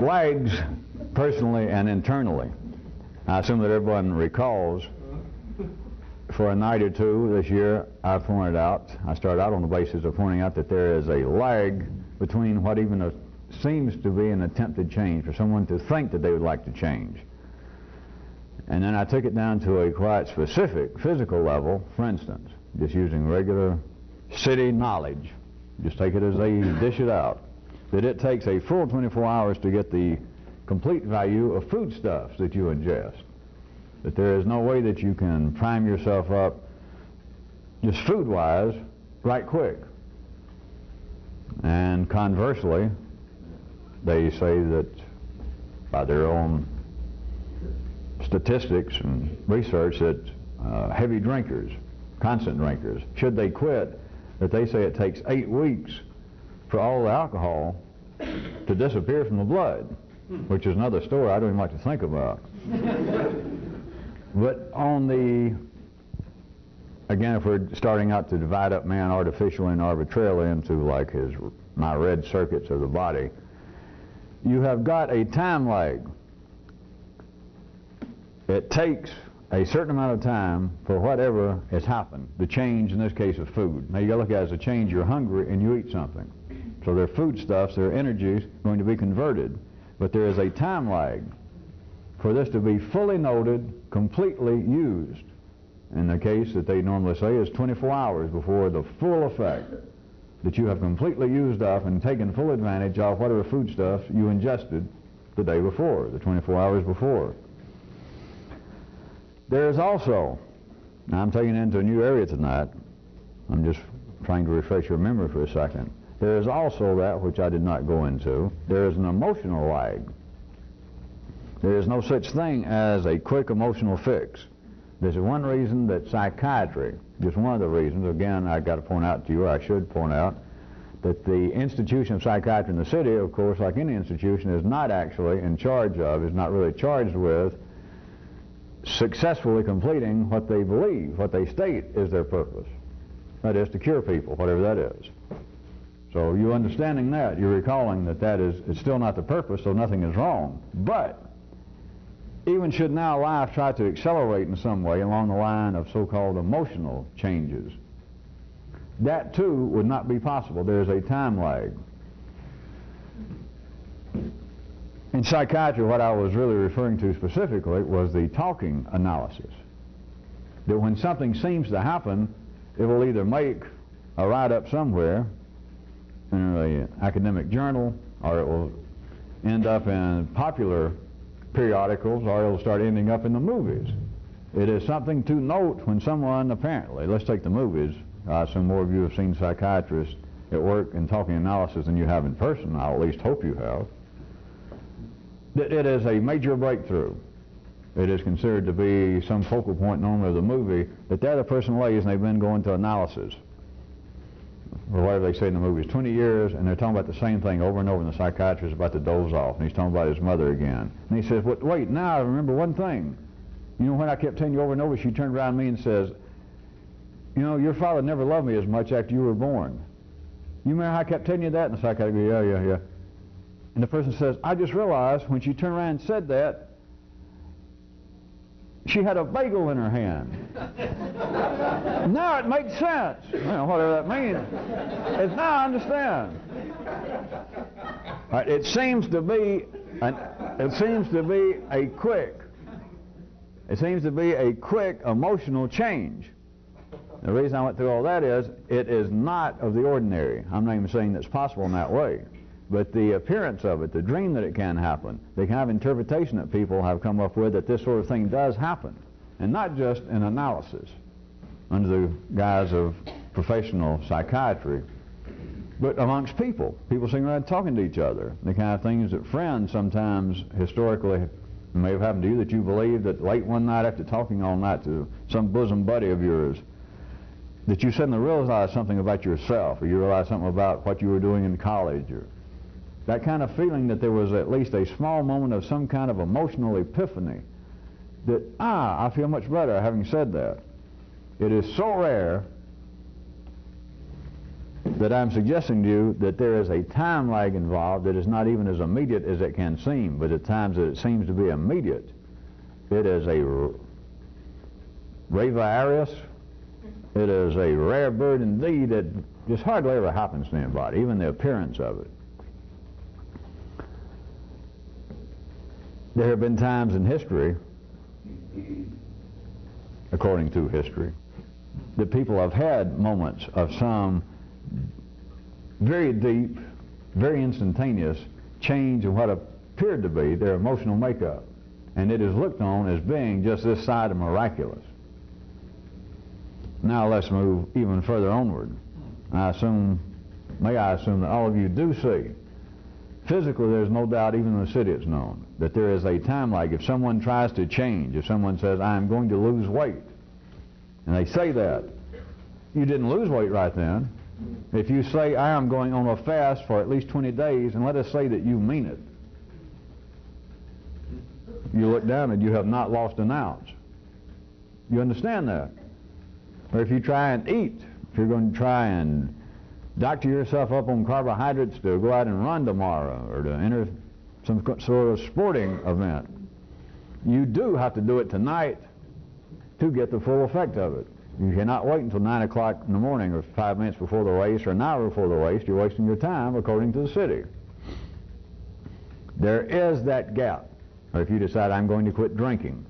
lags personally and internally. I assume that everyone recalls, for a night or two this year, I started out on the basis of pointing out that there is a lag between what even seems to be an attempted change, for someone to think that they would like to change. And then I took it down to a quite specific physical level. For instance, just using regular city knowledge, just take it as they dish it out, that it takes a full 24 hours to get the complete value of foodstuffs that you ingest. That there is no way that you can prime yourself up just food-wise right quick. And conversely, they say that by their own statistics and research that heavy drinkers, constant drinkers, should they quit, that they say it takes 8 weeks for all the alcohol to disappear from the blood, which is another story I don't even like to think about. But on the, again, if we're starting out to divide up man artificially and arbitrarily into like my red circuits of the body, you have got a time lag. It takes a certain amount of time for whatever has happened, the change in this case of food. Now you got to look at it as a change. You're hungry and you eat something. So their foodstuffs, their energies going to be converted. But there is a time lag for this to be fully noted, completely used. In the case that they normally say is 24 hours before the full effect that you have completely used up and taken full advantage of whatever foodstuffs you ingested the day before, the 24 hours before. There is also, now I'm taking it into a new area tonight, I'm just trying to refresh your memory for a second. There is also that which I did not go into. There is an emotional lag. There is no such thing as a quick emotional fix. This is one reason that psychiatry, just one of the reasons, again, I've got to point out to you, or I should point out, that the institution of psychiatry in the city, of course, like any institution, is not actually in charge of, is not really charged with successfully completing what they believe, what they state is their purpose. That is to cure people, whatever that is. So you understanding that, you're recalling that it's still not the purpose, so nothing is wrong. But even should now life try to accelerate in some way along the line of so-called emotional changes, that too would not be possible. There's a time lag. In psychiatry, what I was really referring to specifically was the talking analysis. That when something seems to happen, it will either make a write-up somewhere in an academic journal, or it will end up in popular periodicals, or it will start ending up in the movies. It is something to note when someone apparently, let's take the movies, I assume more of you have seen psychiatrists at work in talking analysis than you have in person, I'll at least hope you have. That it is a major breakthrough. It is considered to be some focal point normally of the movie, that there the person lays and they've been going to analysis, or whatever they say in the movies, 20 years, and they're talking about the same thing over and over, and the psychiatrist is about to doze off, and he's talking about his mother again. And he says, wait, now I remember one thing. You know, when I kept telling you over and over, she turned around to me and says, you know, your father never loved me as much after you were born. You remember how I kept telling you that? And the psychiatrist goes, yeah. And the person says, I just realized when she turned around and said that, she had a bagel in her hand. Now it makes sense. Well, whatever that means. It's now I understand. Right, it seems to be a quick emotional change. The reason I went through all that is it is not of the ordinary. I'm not even saying that's possible in that way. But the appearance of it, the dream that it can happen, the kind of interpretation that people have come up with that this sort of thing does happen. And not just in analysis, under the guise of professional psychiatry, but amongst people. People sitting around talking to each other. The kind of things that friends sometimes historically may have happened to you, that you believe that late one night after talking all night to some bosom buddy of yours, that you suddenly realized something about yourself, or you realized something about what you were doing in college, or that kind of feeling that there was at least a small moment of some kind of emotional epiphany, that, I feel much better having said that. It is so rare that I'm suggesting to you that there is a time lag involved that is not even as immediate as it can seem, but at times that it seems to be immediate. It is a rare it is a rare bird indeed that just hardly ever happens to anybody, even the appearance of it. There have been times in history, according to history, that people have had moments of some very deep, very instantaneous change in what appeared to be their emotional makeup. And it is looked on as being just this side of miraculous. Now let's move even further onward. I assume that all of you do see, physically there's no doubt, even in the city it's known, that there is a time lag. If someone tries to change, if someone says, I'm going to lose weight, and they say that, you didn't lose weight right then. If you say, I am going on a fast for at least 20 days, and let us say that you mean it, you look down and you have not lost an ounce. You understand that? Or if you try and eat, if you're going to try and doctor yourself up on carbohydrates to go out and run tomorrow or to enter some sort of sporting event, you do have to do it tonight to get the full effect of it. You cannot wait until 9 o'clock in the morning or 5 minutes before the race or an hour before the race. You're wasting your time according to the city. There is that gap. Or if you decide, I'm going to quit drinking,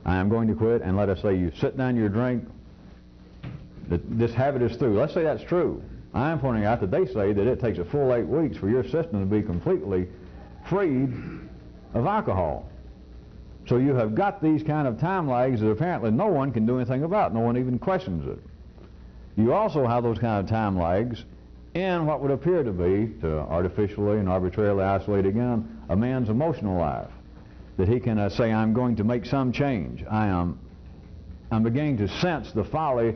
I am going to quit, and let us say you sit down your drink, this habit is through. Let's say that's true. I am pointing out that they say that it takes a full 8 weeks for your system to be completely freed of alcohol. So you have got these kind of time lags that apparently no one can do anything about. No one even questions it. You also have those kind of time lags in what would appear to be, to artificially and arbitrarily isolate again, a man's emotional life. That he can say, I'm going to make some change. I'm beginning to sense the folly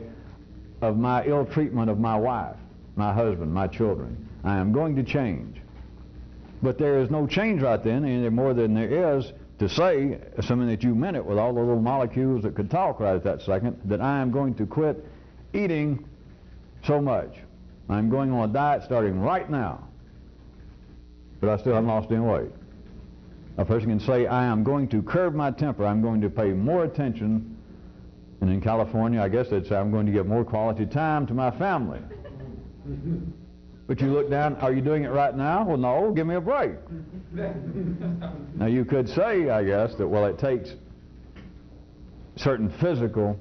of my ill treatment of my wife, my husband, my children. I am going to change. But there is no change right then any more than there is to say something that you meant it with all the little molecules that could talk right at that second, that I am going to quit eating so much. I'm going on a diet starting right now, but I still haven't lost any weight. A person can say, I am going to curb my temper. I'm going to pay more attention. And in California, I guess they'd say, I'm going to give more quality time to my family. But you look down, are you doing it right now? Well, no, give me a break. Now, you could say, I guess, that, well, it takes certain physical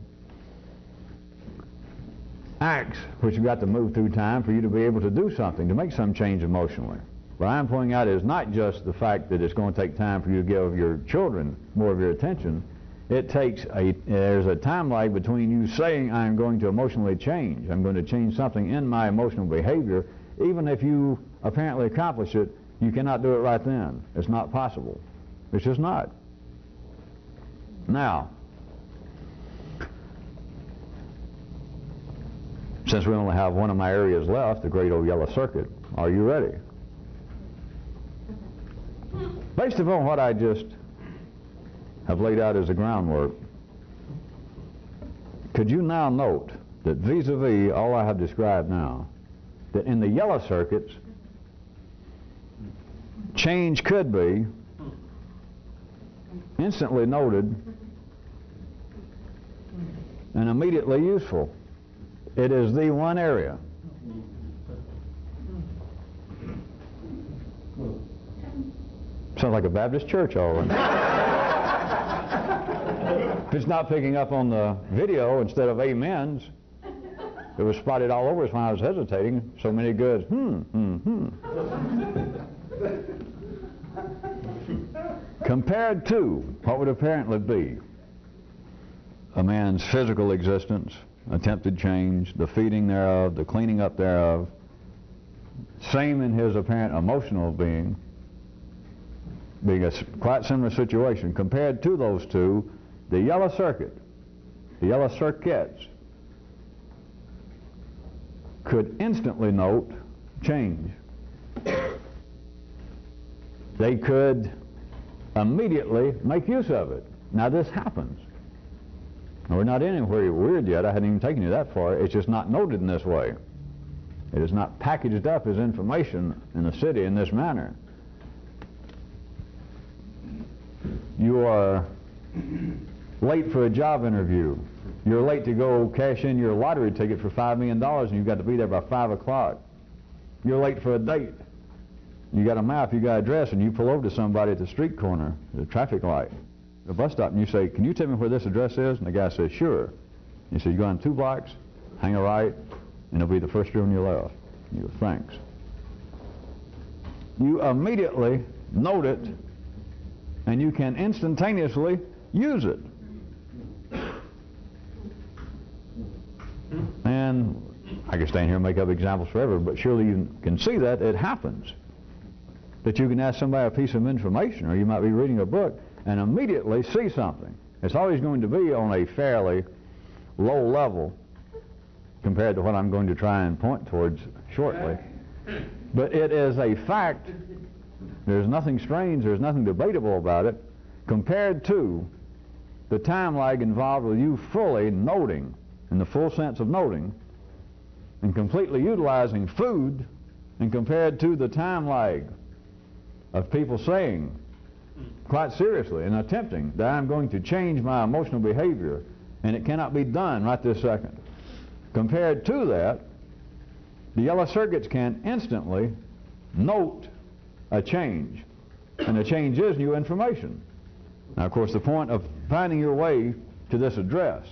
acts which you've got to move through time for you to be able to do something, to make some change emotionally. What I'm pointing out is not just the fact that it's going to take time for you to give your children more of your attention. There's a time lag between you saying, I'm going to emotionally change. I'm going to change something in my emotional behavior. Even if you apparently accomplish it, you cannot do it right then. It's not possible. It's just not. Now, since we only have one of my areas left, the great old yellow circuit, are you ready? Based upon what I just have laid out as the groundwork, could you now note that vis-a-vis all I have described now, that in the yellow circuits, change could be instantly noted and immediately useful? It is the one area. Sounds like a Baptist church all right. If it's not picking up on the video instead of amens, it was spotted all over us when I was hesitating. So many goods. Compared to what would apparently be a man's physical existence, attempted change, the feeding thereof, the cleaning up thereof, same in his apparent emotional being a quite similar situation. Compared to those two, the yellow circuit, the yellow circuits, could instantly note change. They could immediately make use of it. Now this happens. Now, we're not anywhere weird yet. I hadn't even taken you that far. It's just not noted in this way. It is not packaged up as information in the city in this manner. You are late for a job interview. You're late to go cash in your lottery ticket for $5 million and you've got to be there by 5 o'clock. You're late for a date. You got a map, you got an address, and you pull over to somebody at the street corner, the traffic light, the bus stop, and you say, "Can you tell me where this address is?" And the guy says, "Sure." You say, "You go on 2 blocks, hang a right, and it'll be the first room you left." You go, "Thanks." You immediately note it, and you can instantaneously use it. And I could stand here and make up examples forever, but surely you can see that it happens. That you can ask somebody a piece of information, or you might be reading a book and immediately see something. It's always going to be on a fairly low level compared to what I'm going to try and point towards shortly. But it is a fact. There's nothing strange, there's nothing debatable about it, compared to the time lag involved with you fully noting, in the full sense of noting, and completely utilizing food, and compared to the time lag of people saying, quite seriously, and attempting, that I'm going to change my emotional behavior, and it cannot be done right this second. Compared to that, the yellow circuits can instantly note a change, and the change is new information. Now, of course, the point of finding your way to this address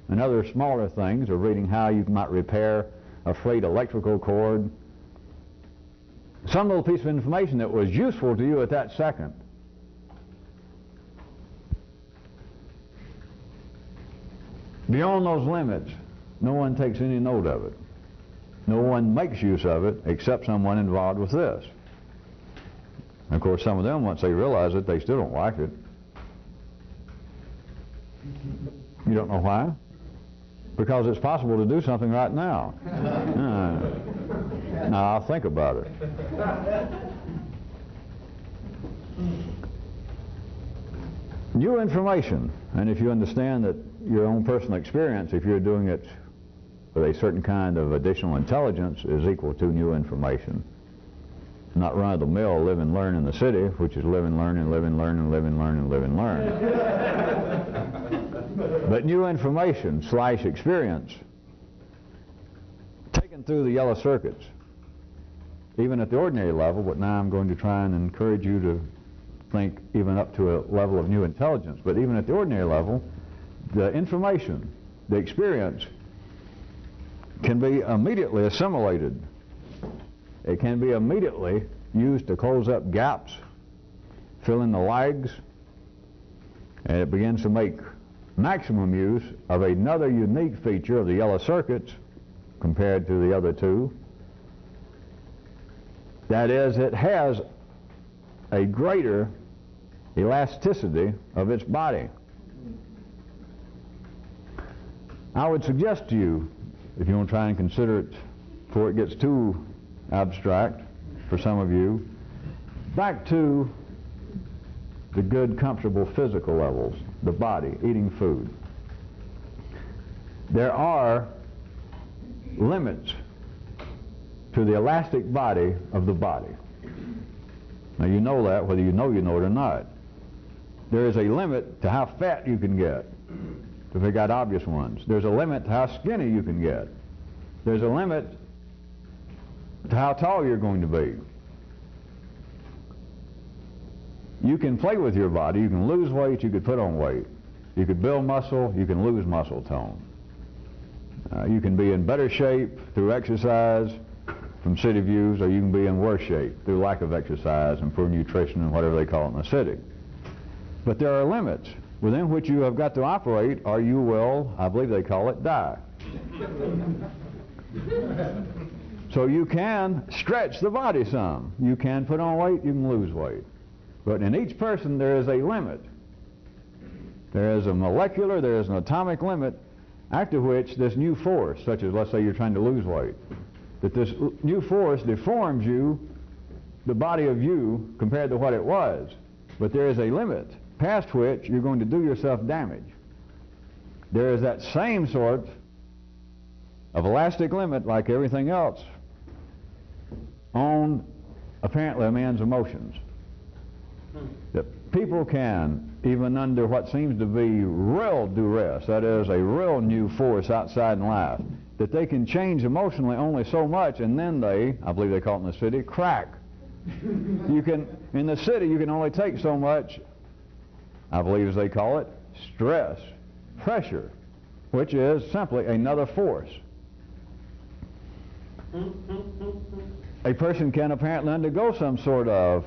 and other smaller things, or reading how you might repair a frayed electrical cord, some little piece of information that was useful to you at that second, beyond those limits, no one takes any note of it. No one makes use of it except someone involved with this. And of course, some of them, once they realize it, they still don't like it. You don't know why? Because it's possible to do something right now. Now, I'll think about it. New information, and if you understand that your own personal experience, if you're doing it with a certain kind of additional intelligence, is equal to new information. Not run-of-the-mill live and learn in the city, which is live and learn and live and learn and live and learn and live and learn. But new information / experience taken through the yellow circuits, even at the ordinary level, but now I'm going to try and encourage you to think even up to a level of new intelligence. But even at the ordinary level, the information, the experience, can be immediately assimilated. It can be immediately used to close up gaps, fill in the lags, and it begins to make maximum use of another unique feature of the yellow circuits compared to the other two. That is, it has a greater elasticity of its body. I would suggest to you, if you want to try and consider it before it gets too abstract for some of you, back to the good, comfortable physical levels, the body, eating food. There are limits to the elastic body of the body. Now, you know that whether you know it or not. There is a limit to how fat you can get, to pick out obvious ones. There's a limit to how skinny you can get. There's a limit to how tall you're going to be. You can play with your body. You can lose weight. You could put on weight. You could build muscle. You can lose muscle tone. You can be in better shape through exercise from city views, or you can be in worse shape through lack of exercise and poor nutrition and whatever they call it in the city. But there are limits within which you have got to operate, or you will, I believe they call it, die. So you can stretch the body some. You can put on weight, you can lose weight. But in each person there is a limit. There is a molecular, there is an atomic limit after which this new force, such as let's say you're trying to lose weight, that this new force deforms you, the body of you, compared to what it was. But there is a limit past which you're going to do yourself damage. There is that same sort of elastic limit, like everything else, on apparently a man's emotions. That people can, even under what seems to be real duress, that is a real new force outside in life, that they can change emotionally only so much, and then they, I believe they call it in the city, crack. You can, in the city, you can only take so much, I believe as they call it, stress, pressure, which is simply another force. A person can apparently undergo some sort of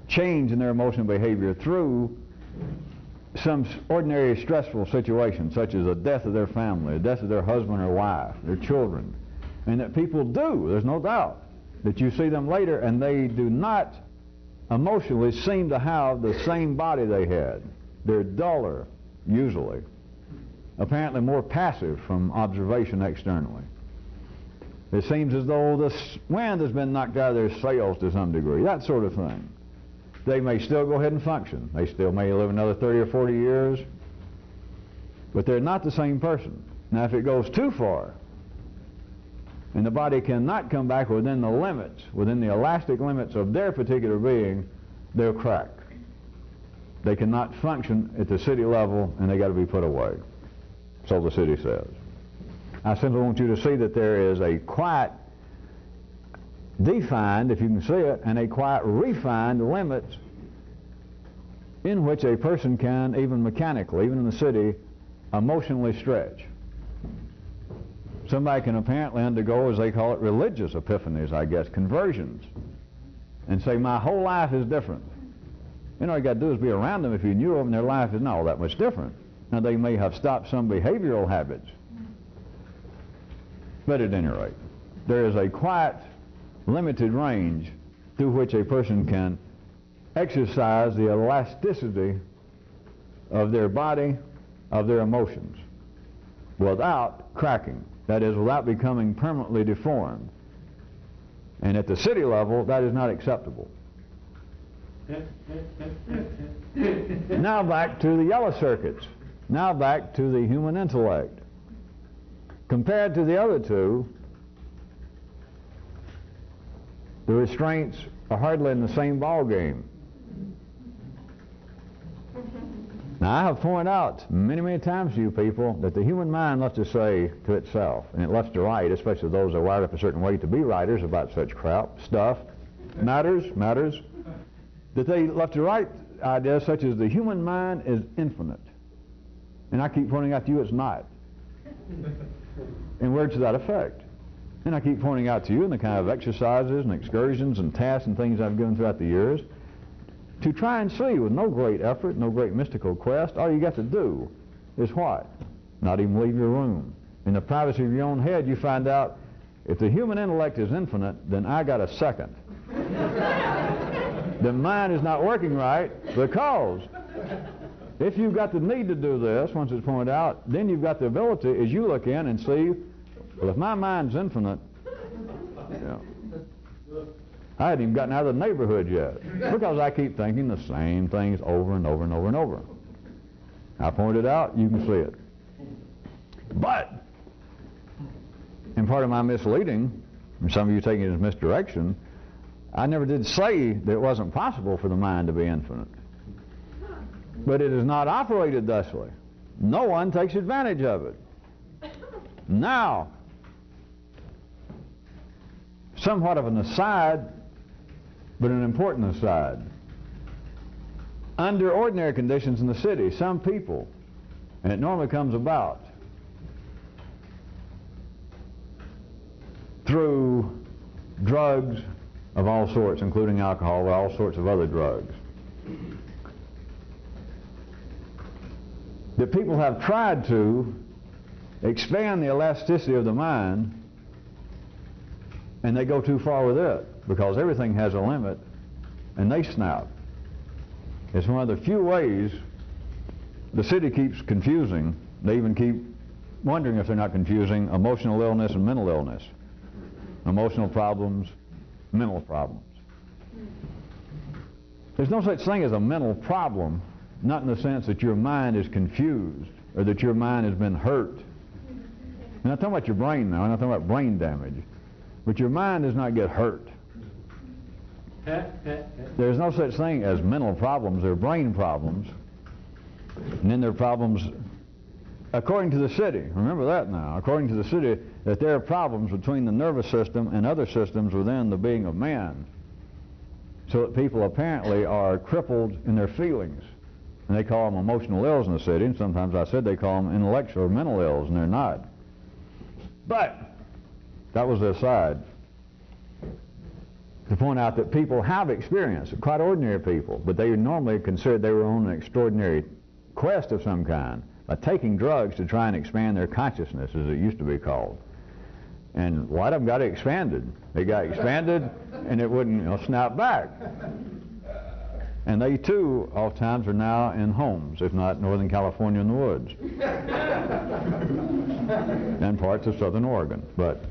change in their emotional behavior through some ordinary stressful situation, such as the death of their family, the death of their husband or wife, their children. And that people do, there's no doubt, that you see them later and they do not emotionally seem to have the same body they had. They're duller, usually. Apparently more passive from observation externally. It seems as though the wind has been knocked out of their sails to some degree, that sort of thing. They may still go ahead and function. They still may live another 30 or 40 years, but they're not the same person. Now, if it goes too far, and the body cannot come back within the limits, within the elastic limits of their particular being, they'll crack. They cannot function at the city level, and they got to be put away. So the city says. I simply want you to see that there is a quite defined, if you can see it, and a quite refined limit in which a person can, even mechanically, even in the city, emotionally stretch. Somebody can apparently undergo, as they call it, religious epiphanies, I guess, conversions, and say, my whole life is different. You know, all you got to do is be around them if you knew them, and their life is not all that much different. Now, they may have stopped some behavioral habits, but at any rate, there is a quite limited range through which a person can exercise the elasticity of their body, of their emotions, without cracking. That is, without becoming permanently deformed. And at the city level, that is not acceptable. Now back to the yellow circuits. Now back to the human intellect. Compared to the other two, the restraints are hardly in the same ball game. Now, I have pointed out many, many times to you people that the human mind loves to say to itself, and it loves to write, especially those that are wired up a certain way to be writers about such crap, stuff, matters, that they love to write ideas such as the human mind is infinite. And I keep pointing out to you it's not. In words to that effect. And I keep pointing out to you in the kind of exercises and excursions and tasks and things I've given throughout the years, to try and see with no great effort, no great mystical quest, all you got to do is what? Not even leave your room. In the privacy of your own head, you find out if the human intellect is infinite, then I got a second. The mind is not working right because if you've got the need to do this, once it's pointed out, then you've got the ability, as you look in and see, well, if my mind's infinite, I hadn't even gotten out of the neighborhood yet because I keep thinking the same things over and over and over and over. I pointed out, you can see it. But, in part of my misleading, and some of you taking it as misdirection, I never did say that it wasn't possible for the mind to be infinite. But it is not operated thusly. No one takes advantage of it. Now, somewhat of an aside, but an important aside. Under ordinary conditions in the city, some people, and it normally comes about through drugs of all sorts, including alcohol, or all sorts of other drugs, that people have tried to expand the elasticity of the mind, and they go too far with it because everything has a limit, and they snap. It's one of the few ways the city keeps confusing. They even keep wondering if they're not confusing emotional illness and mental illness. Emotional problems, mental problems. There's no such thing as a mental problem, not in the sense that your mind is confused or that your mind has been hurt. I'm not talking about your brain now, I'm not talking about brain damage. But your mind does not get hurt. There's no such thing as mental problems. They're brain problems. And then there are problems, according to the city, remember that now, according to the city, that there are problems between the nervous system and other systems within the being of man. So that people apparently are crippled in their feelings. And they call them emotional ills in the city, and sometimes I said they call them intellectual or mental ills, and they're not. But that was the aside. To point out that people have experience, quite ordinary people, but they normally considered they were on an extraordinary quest of some kind by taking drugs to try and expand their consciousness, as it used to be called. And a lot of them got it expanded. They got expanded, and it wouldn't snap back. And they, too, oftentimes are now in homes, if not Northern California in the woods. And parts of Southern Oregon. But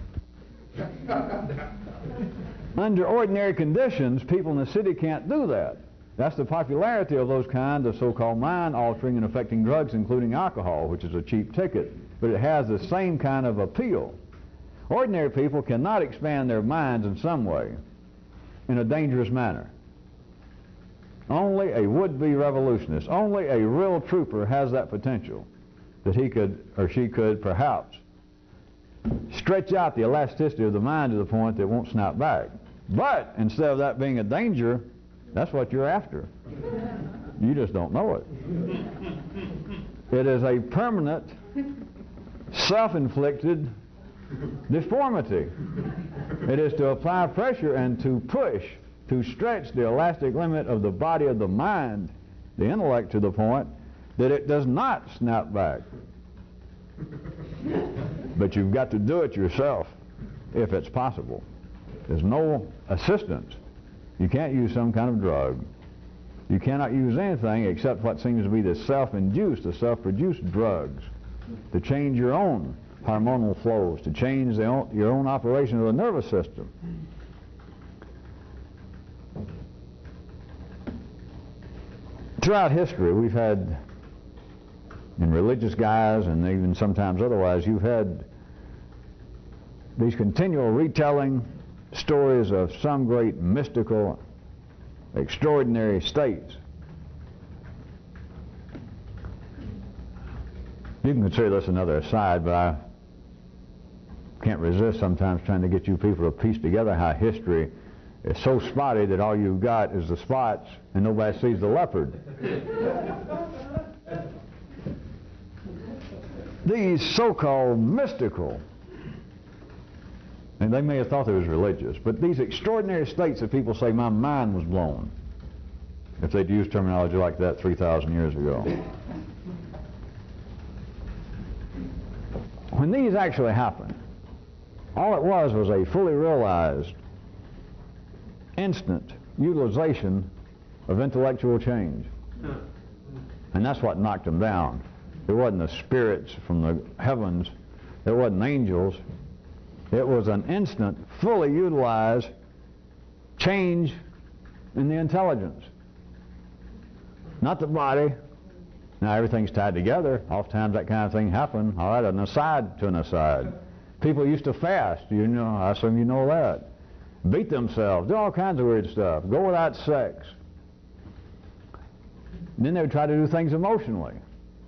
under ordinary conditions, people in the city can't do that. That's the popularity of those kinds of so-called mind-altering and affecting drugs, including alcohol, which is a cheap ticket. But it has the same kind of appeal. Ordinary people cannot expand their minds in some way, in a dangerous manner. Only a would-be revolutionist, only a real trooper has that potential, that he could or she could perhaps stretch out the elasticity of the mind to the point that it won't snap back. But instead of that being a danger, that's what you're after. You just don't know it. It is a permanent, self-inflicted deformity. It is to apply pressure and to push, to stretch the elastic limit of the body of the mind, the intellect, to the point that it does not snap back. But you've got to do it yourself if it's possible. There's no assistance. You can't use some kind of drug. You cannot use anything except what seems to be the self-induced, the self-produced drugs to change your own hormonal flows, to change your own operation of the nervous system. Throughout history, we've had, in religious guise and even sometimes otherwise, you've had these continual retelling stories of some great mystical, extraordinary states. You can consider this another aside, but I can't resist sometimes trying to get you people to piece together how history is so spotty that all you've got is the spots and nobody sees the leopard. These so-called mystical, and they may have thought they was religious, but these extraordinary states that people say, my mind was blown, if they'd used terminology like that 3,000 years ago. When these actually happened, all it was a fully realized, instant utilization of intellectual change. And that's what knocked them down. It wasn't the spirits from the heavens. It wasn't angels. It was an instant, fully utilized change in the intelligence. Not the body. Now everything's tied together. Oftentimes that kind of thing happened. All right, an aside to an aside. People used to fast. You know, I assume you know that. Beat themselves, do all kinds of weird stuff, go without sex. And then they would try to do things emotionally.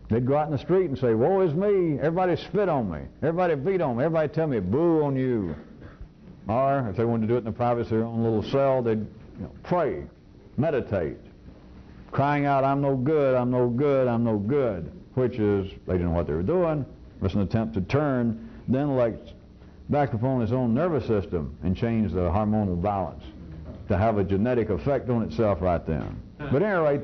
They'd go out in the street and say, woe is me, everybody spit on me, everybody beat on me, everybody tell me boo on you. Or if they wanted to do it in the privacy of their own little cell, they'd pray, meditate, crying out, I'm no good, I'm no good, I'm no good, which is, they didn't know what they were doing. It was an attempt to turn the intellect back upon its own nervous system and change the hormonal balance to have a genetic effect on itself right then. But at any rate,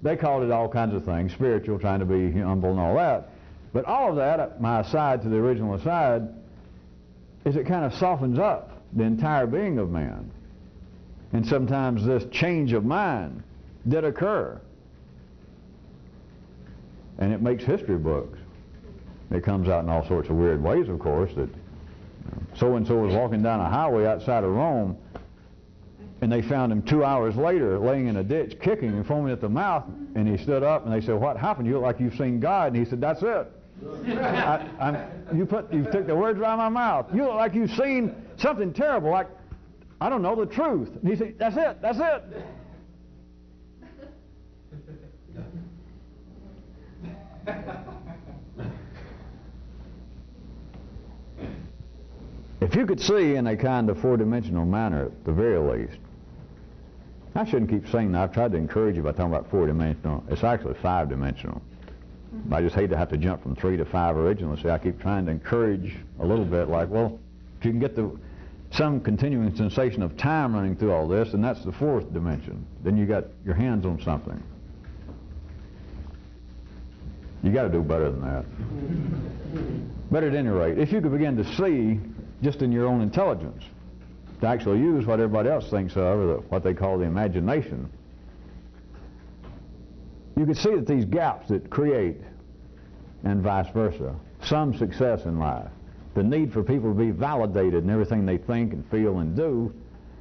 they called it all kinds of things, spiritual, trying to be humble and all that. But all of that, my aside to the original aside, is it kind of softens up the entire being of man. And sometimes this change of mind did occur. And it makes history books. It comes out in all sorts of weird ways, of course, that so-and-so was walking down a highway outside of Rome, and they found him 2 hours later laying in a ditch, kicking and foaming at the mouth, and he stood up, and they said, what happened? You look like you've seen God. And he said, that's it. You took the words right out of my mouth. You look like you've seen something terrible, like I don't know the truth. And he said, that's it, that's it. If you could see in a kind of four-dimensional manner, at the very least, I shouldn't keep saying that. I've tried to encourage you by talking about four-dimensional. It's actually five-dimensional. I just hate to have to jump from 3 to 5 originally. So I keep trying to encourage a little bit, like, well, if you can get some continuing sensation of time running through all this, and that's the fourth dimension. Then you got your hands on something. You got to do better than that. But at any rate, if you could begin to see just in your own intelligence, to actually use what everybody else thinks of, or what they call the imagination, you could see that these gaps that create, and vice versa, some success in life, the need for people to be validated in everything they think and feel and do,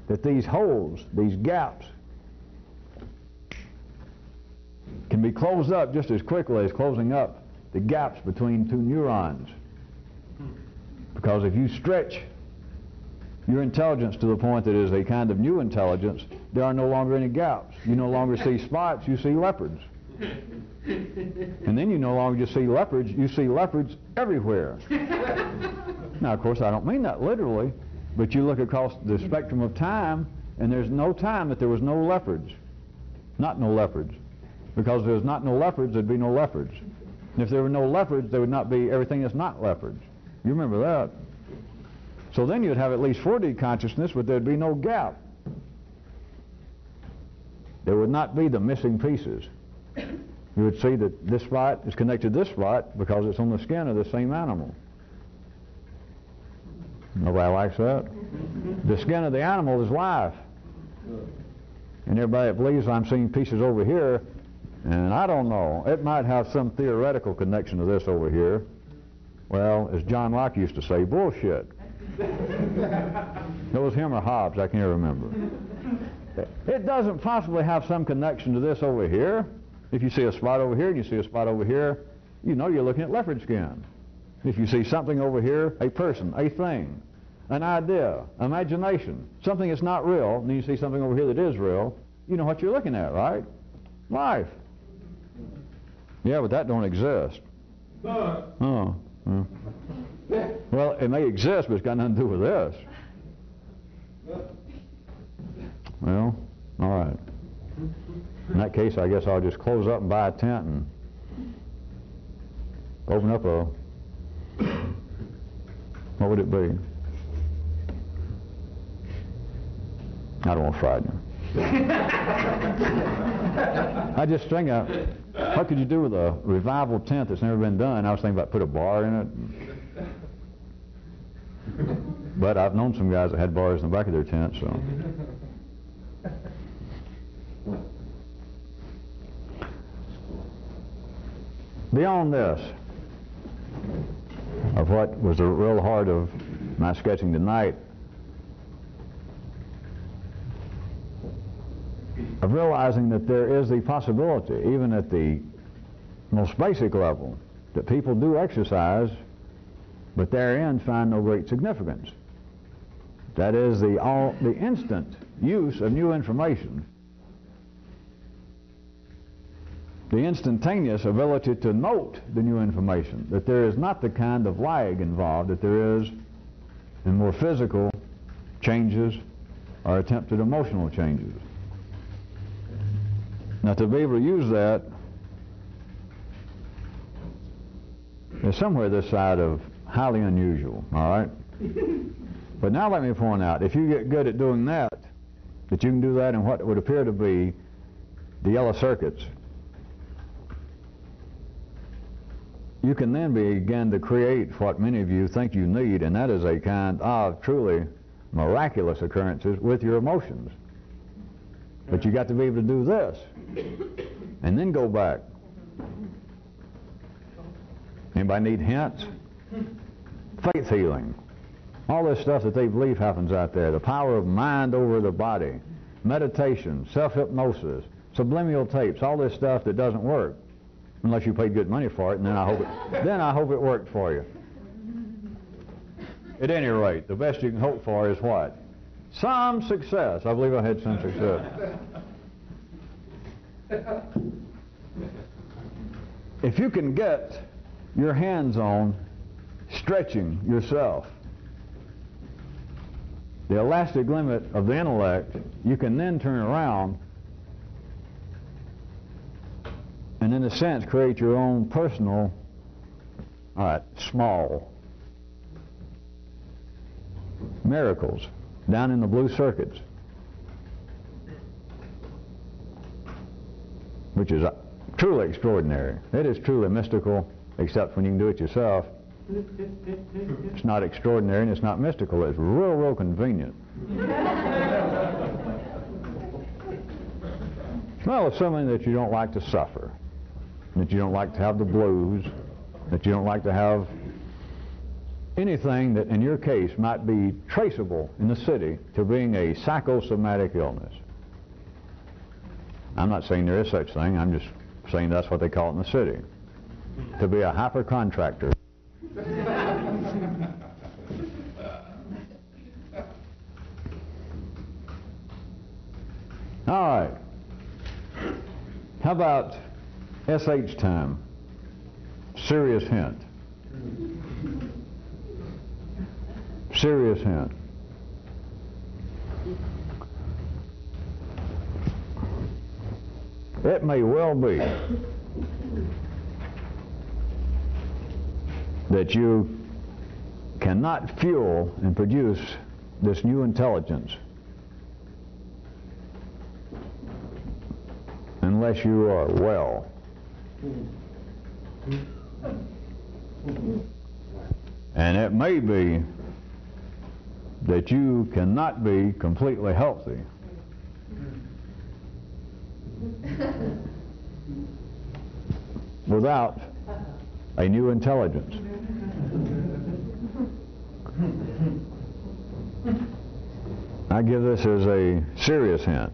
that these holes, these gaps, can be closed up just as quickly as closing up the gaps between two neurons. Because if you stretch your intelligence to the point that is a kind of new intelligence, there are no longer any gaps. You no longer see spots, you see leopards. And then you no longer just see leopards, you see leopards everywhere. Now, of course, I don't mean that literally, but you look across the spectrum of time, and there's no time that there was no leopards. Not no leopards. Because if there was not no leopards, there'd be no leopards. And if there were no leopards, there would not be everything that's not leopards. You remember that. So then you'd have at least 4D consciousness, but there'd be no gap. There would not be the missing pieces. You would see that this spot is connected to this spot because it's on the skin of the same animal. Nobody likes that? The skin of the animal is life. And everybody that believes I'm seeing pieces over here, and I don't know, it might have some theoretical connection to this over here. Well, as John Locke used to say, bullshit. It was him or Hobbes, I can't remember. It doesn't possibly have some connection to this over here. If you see a spot over here and you see a spot over here, you know you're looking at leopard skin. If you see something over here, a person, a thing, an idea, imagination, something that's not real, and then you see something over here that is real, you know what you're looking at, right? Life. Yeah, but that don't exist. Oh. Well, it may exist, but it's got nothing to do with this. Well, all right. In that case, I guess I'll just close up and buy a tent and open up a... What would it be? I don't want to frighten you. I just think, what could you do with a revival tent that's never been done? I was thinking about put a bar in it. But I've known some guys that had bars in the back of their tent, so... Beyond this, of what was the real heart of my sketching tonight, of realizing that there is the possibility, even at the most basic level, that people do exercise, but therein find no great significance. That is the instant use of new information, the instantaneous ability to note the new information, that there is not the kind of lag involved that there is in more physical changes or attempted emotional changes. Now, to be able to use that is somewhere this side of highly unusual, all right? But now let me point out, if you get good at doing that, that you can do that in what would appear to be the yellow circuits, you can then begin to create what many of you think you need, and that is a kind of truly miraculous occurrences with your emotions. But you got to be able to do this, and then go back. Anybody need hints? Faith healing. All this stuff that they believe happens out there. The power of mind over the body. Meditation, self-hypnosis, subliminal tapes, all this stuff that doesn't work. Unless you paid good money for it, and then I hope it worked for you. At any rate, the best you can hope for is what? some success. I believe I had some success. If you can get your hands on stretching yourself, the elastic limit of the intellect, you can then turn around and in a sense create your own personal, small miracles down in the blue circuits, which is truly extraordinary. It is truly mystical, except when you can do it yourself. It's not extraordinary and it's not mystical. It's real convenient. Well, assuming that you don't like to suffer, that you don't like to have the blues, that you don't like to have anything that in your case might be traceable in the city to being a psychosomatic illness. I'm not saying there is such thing. I'm just saying that's what they call it in the city. To be a hypercontractor. All right. How about SH time? Serious hint. Serious hint. It may well be that you cannot fuel and produce this new intelligence unless you are well. And it may be that you cannot be completely healthy without a new intelligence. I give this as a serious hint.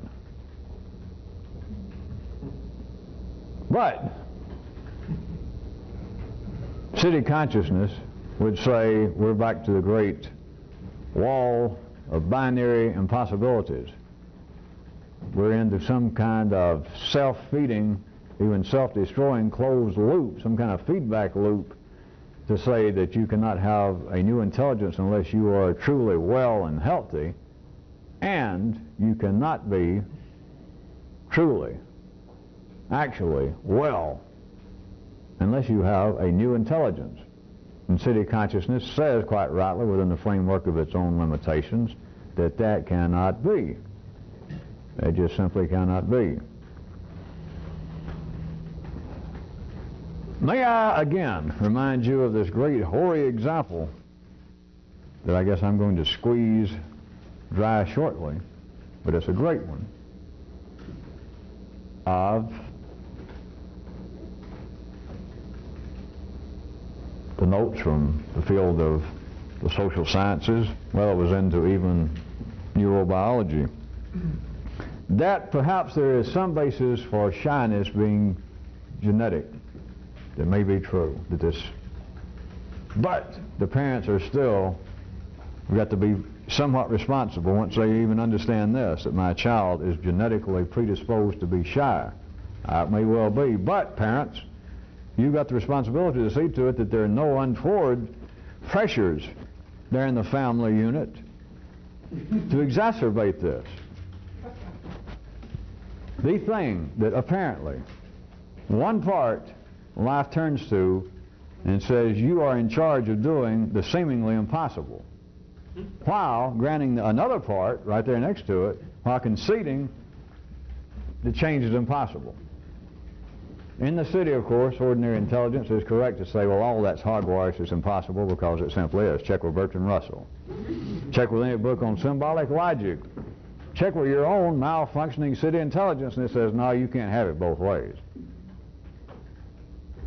But city consciousness would say we're back to the great wall of binary impossibilities. We're into some kind of self-feeding, even self-destroying closed loop, some kind of feedback loop to say that you cannot have a new intelligence unless you are truly well and healthy, and you cannot be truly, actually well unless you have a new intelligence. And city consciousness says quite rightly within the framework of its own limitations that that cannot be. It just simply cannot be. May I again remind you of this great hoary example that I guess I'm going to squeeze dry shortly, but it's a great one, of the notes from the field of the social sciences. Well, it was into even neurobiology. That perhaps there is some basis for shyness being genetic. That may be true. But the parents are still, we've got to be somewhat responsible once they even understand this, that my child is genetically predisposed to be shy. It may well be, but parents, you've got the responsibility to see to it that there are no untoward pressures there in the family unit to exacerbate this. The thing that apparently one part life turns to and says you are in charge of doing the seemingly impossible, while granting another part right there next to it, while conceding the change is impossible. In the city, of course, ordinary intelligence is correct to say, well, all that's hogwash, it's impossible, because it simply is. Check with Bertrand Russell. Check with any book on symbolic logic. Check with your own malfunctioning city intelligence, and it says, no, you can't have it both ways.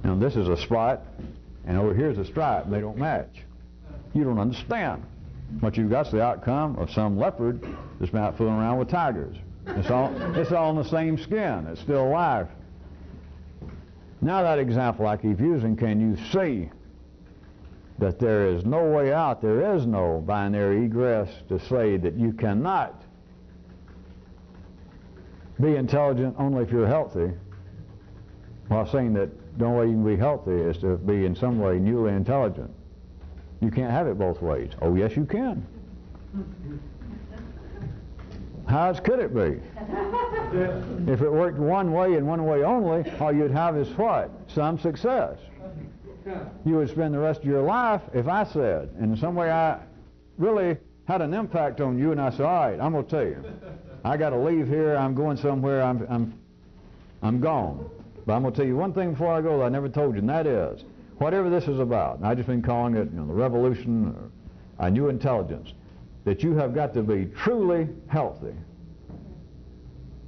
Now, this is a spot, and over here's a stripe. They don't match. You don't understand. What you've got is the outcome of some leopard that's been out fooling around with tigers. It's all in the same skin. It's still life. Now that example I keep using, can you see that there is no way out, there is no binary egress to say that you cannot be intelligent only if you're healthy, while saying that the only way you can be healthy is to be in some way newly intelligent. You can't have it both ways. Oh, yes, you can. How else could it be? If it worked one way and one way only, all you'd have is what? Some success. You would spend the rest of your life, if I said, in some way I really had an impact on you, and I said, all right, I'm going to tell you, I got to leave here, I'm going somewhere, I'm gone. But I'm going to tell you one thing before I go that I never told you, and that is, whatever this is about, and I've just been calling it, the revolution, or a new intelligence, that you have got to be truly healthy,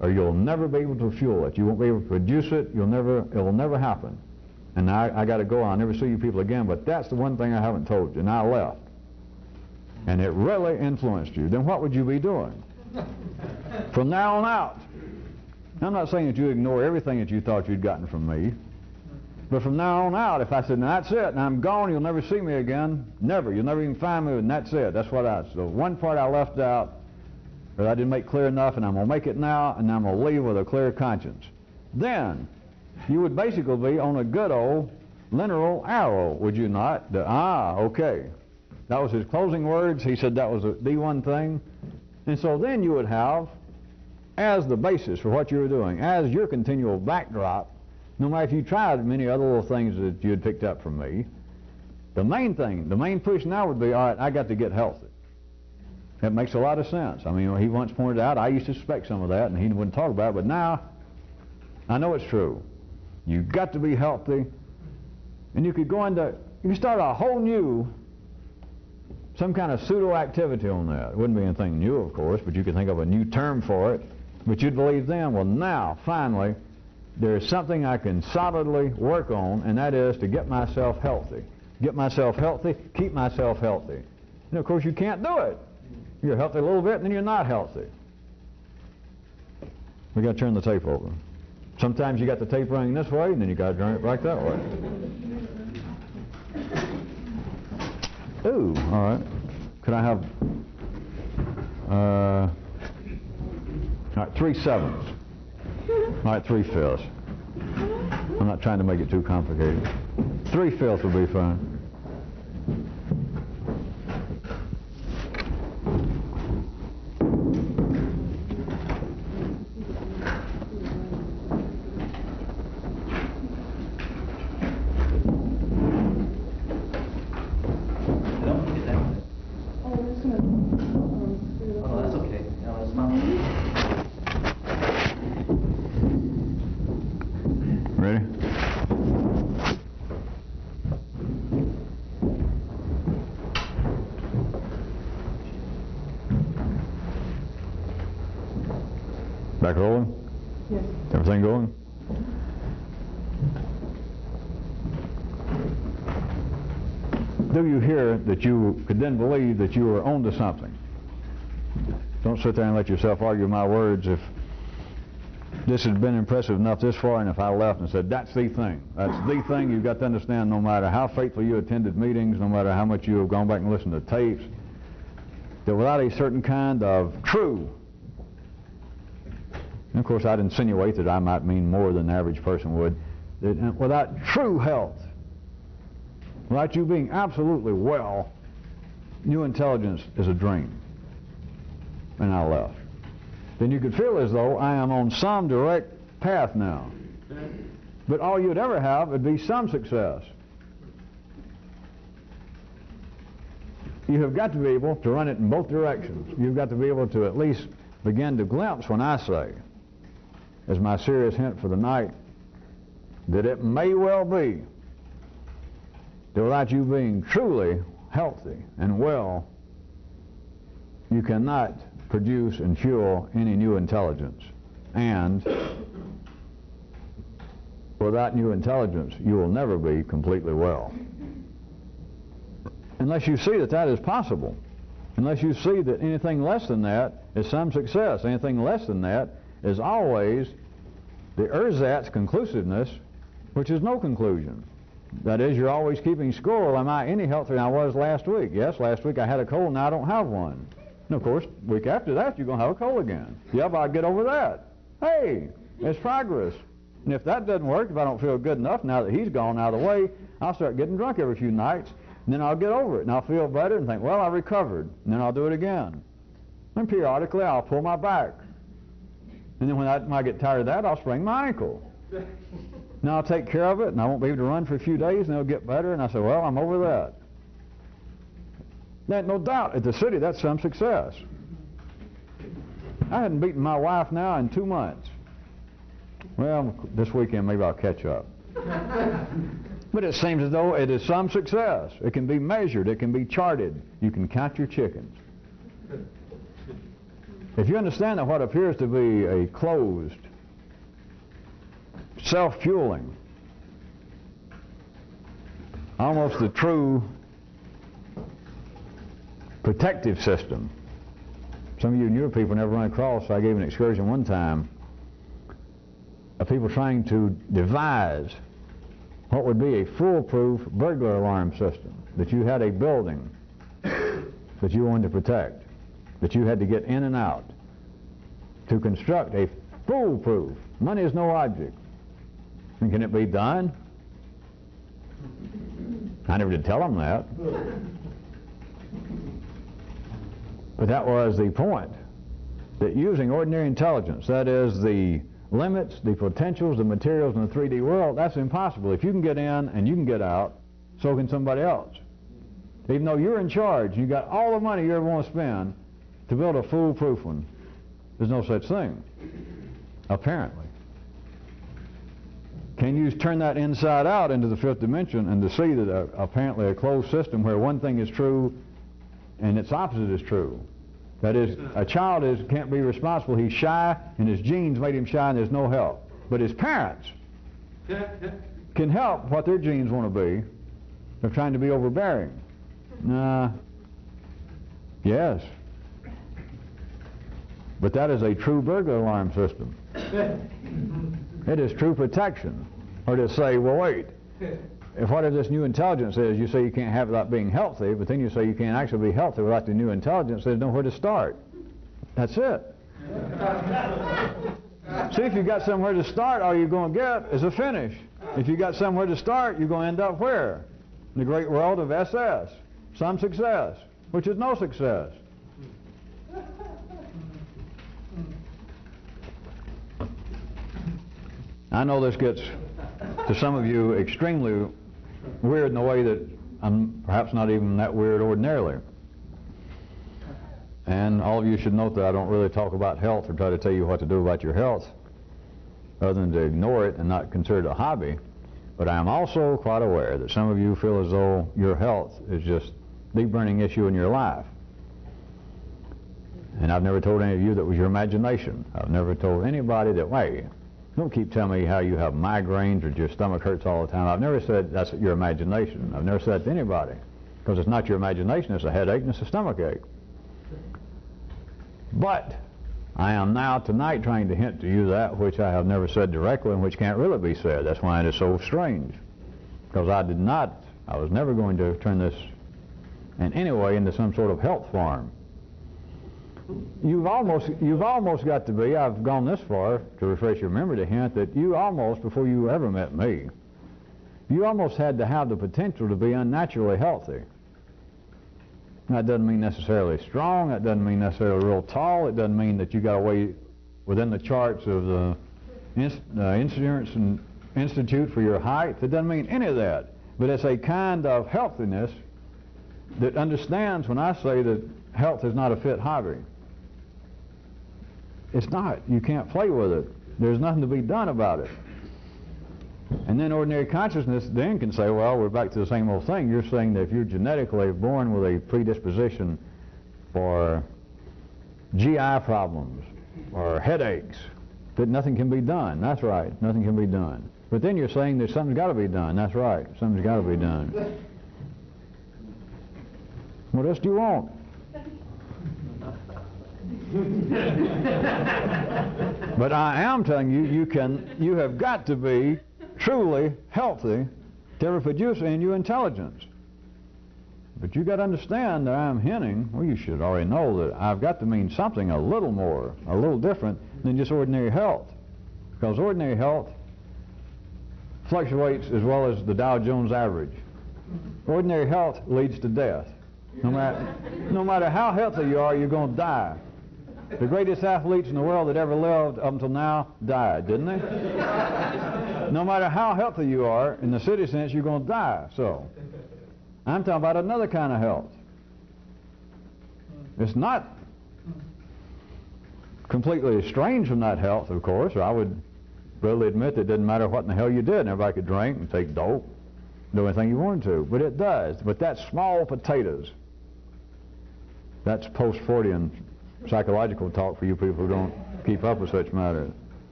or you'll never be able to fuel it. You won't be able to produce it. It will never happen. And I got to go. I'll never see you people again. But that's the one thing I haven't told you. And I left, and it really influenced you. Then what would you be doing from now on out? I'm not saying that you ignore everything that you thought you'd gotten from me. But from now on out, if I said, now that's it, and I'm gone, you'll never see me again, never, you'll never even find me, and that's it. That's what so one part I left out, or I didn't make clear enough, and I'm going to make it now, and I'm going to leave with a clear conscience. Then, you would basically be on a good old linear arrow, would you not? Okay. That was his closing words. He said that was the one thing. And so then you would have, as the basis for what you were doing, as your continual backdrop, no matter if you tried many other little things that you had picked up from me, the main thing, the main push now would be, all right, I got to get healthy. That makes a lot of sense. I mean, he once pointed out, I used to suspect some of that, and he wouldn't talk about it, but now I know it's true. You've got to be healthy, and you could go into, you could start a whole new, some kind of pseudo-activity on that. It wouldn't be anything new, of course, but you could think of a new term for it, but you'd believe then, well, now, finally, there's something I can solidly work on, and that is to get myself healthy. Get myself healthy, keep myself healthy. And of course you can't do it. You're healthy a little bit, and then you're not healthy. We got to turn the tape over. Sometimes you got the tape running this way, and then you got to turn it back that way. Ooh, all right. Could I have all right, 3/7. All right, 3/5. I'm not trying to make it too complicated. 3/5 will be fine. Back rolling? Yes. Everything going? Do you hear that you could then believe that you were onto something? Don't sit there and let yourself argue my words. If this has been impressive enough this far, and if I left and said, that's the thing, you've got to understand, no matter how faithfully you attended meetings, no matter how much you have gone back and listened to tapes, that without a certain kind of true, and of course I'd insinuate that I might mean more than the average person would, that without true health, without you being absolutely well, new intelligence is a dream. And I left. Then you could feel as though I am on some direct path now. But all you'd ever have would be some success. You have got to be able to run it in both directions. You've got to be able to at least begin to glimpse when I say, as my serious hint for the night, that it may well be that without you being truly healthy and well, you cannot produce and fuel any new intelligence. And without new intelligence, you will never be completely well. Unless you see that that is possible. Unless you see that anything less than that is some success. Anything less than that is always the ersatz conclusiveness, which is no conclusion. That is, you're always keeping score. Am I any healthier than I was last week? Yes, last week I had a cold, now I don't have one. And of course, week after that, you're going to have a cold again. Yeah, but I'll get over that. Hey, it's progress. And if that doesn't work, if I don't feel good enough now that he's gone out of the way, I'll start getting drunk every few nights, and then I'll get over it, and I'll feel better and think, well, I recovered, and then I'll do it again. And periodically, I'll pull my back. And then when I get tired of that, I'll sprain my ankle. Now I'll take care of it, and I won't be able to run for a few days, and it'll get better, and I say, well, I'm over that. There's no doubt at the city that's some success. I hadn't beaten my wife now in 2 months. Well, this weekend maybe I'll catch up. But it seems as though it is some success. It can be measured. It can be charted. You can count your chickens. If you understand that what appears to be a closed, self-fueling, almost the true protective system. Some of you newer people never run across, I gave an excursion one time of people trying to devise what would be a foolproof burglar alarm system, that you had a building that you wanted to protect, that you had to get in and out, to construct a foolproof. Money is no object. And can it be done? I never did tell them that. But that was the point, that using ordinary intelligence, that is the limits, the potentials, the materials in the 3D world, that's impossible. If you can get in and you can get out, so can somebody else. Even though you're in charge, you got all the money you ever want to spend to build a foolproof one. There's no such thing, apparently. Can you turn that inside out into the fifth dimension and to see that apparently a closed system where one thing is true and its opposite is true? That is, a child can't be responsible. He's shy, and his genes made him shy, and there's no help. But his parents can help what their genes want to be. They're trying to be overbearing. Yes. But that is a true burglar alarm system. It is true protection. Or to say, well, wait, if whatever this new intelligence is, you say you can't have it without being healthy, but then you say you can't actually be healthy without the new intelligence, there's nowhere to start. That's it. See, if you've got somewhere to start, all you're going to get is a finish. If you've got somewhere to start, you're going to end up where? In the great world of SS. Some success, which is no success. I know this gets to some of you extremely weird in a way that I'm perhaps not even that weird ordinarily. And all of you should note that I don't really talk about health or try to tell you what to do about your health other than to ignore it and not consider it a hobby. But I am also quite aware that some of you feel as though your health is just the burning issue in your life. And I've never told any of you that was your imagination. I've never told anybody that, hey, don't keep telling me how you have migraines or your stomach hurts all the time. I've never said that's your imagination. I've never said that to anybody. Because it's not your imagination, it's a headache and it's a stomach ache. But I am now tonight trying to hint to you that which I have never said directly and which can't really be said. That's why it is so strange. Because I was never going to turn this in any way into some sort of health farm. You've almost got to be, I've gone this far to refresh your memory to hint that you almost, before you ever met me, you almost had to have the potential to be unnaturally healthy. That doesn't mean necessarily strong, that doesn't mean necessarily real tall, it doesn't mean that you got away within the charts of the Insurance Institute for your height, it doesn't mean any of that. But it's a kind of healthiness that understands when I say that health is not a fit hobby. It's not. You can't play with it. There's nothing to be done about it. And then ordinary consciousness then can say, well, we're back to the same old thing. You're saying that if you're genetically born with a predisposition for GI problems or headaches, that nothing can be done. That's right. Nothing can be done. But then you're saying that something's got to be done. That's right. Something's got to be done. What else do you want? But I am telling you, you have got to be truly healthy to ever produce in you intelligence. But you got to understand that I'm hinting, well, you should already know that I've got to mean something a little more, a little different than just ordinary health. Because ordinary health fluctuates as well as the Dow Jones average. Ordinary health leads to death. No matter how healthy you are, you're going to die. The greatest athletes in the world that ever lived up until now died, didn't they? No matter how healthy you are, in the city sense, you're going to die. So, I'm talking about another kind of health. It's not completely estranged from that health, of course, or I would readily admit that it didn't matter what in the hell you did, and everybody could drink and take dope, do anything you wanted to. But it does. But that's small potatoes. That's post-Freudian psychological talk for you people who don't keep up with such matters.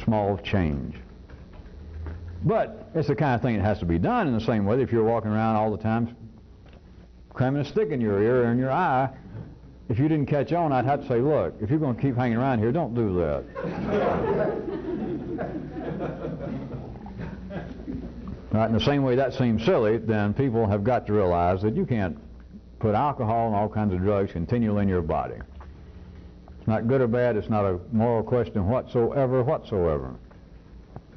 Small change. But it's the kind of thing that has to be done in the same way that if you're walking around all the time cramming a stick in your ear or in your eye, if you didn't catch on, I'd have to say, look, if you're going to keep hanging around here, don't do that. Right, in the same way that seems silly, then people have got to realize that you can't put alcohol and all kinds of drugs continually in your body. It's not good or bad. It's not a moral question whatsoever.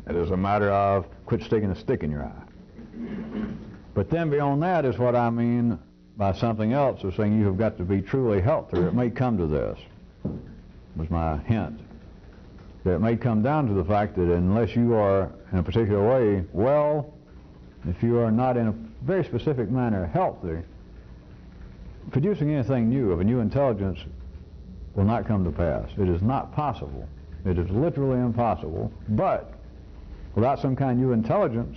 It is a matter of quit sticking a stick in your eye. But then beyond that is what I mean by something else of saying you have got to be truly healthy. It may come to this, was my hint. That it may come down to the fact that unless you are in a particular way well, if you are not in a very specific manner healthy, producing anything new of a new intelligence will not come to pass. It is not possible. It is literally impossible. But without some kind of new intelligence,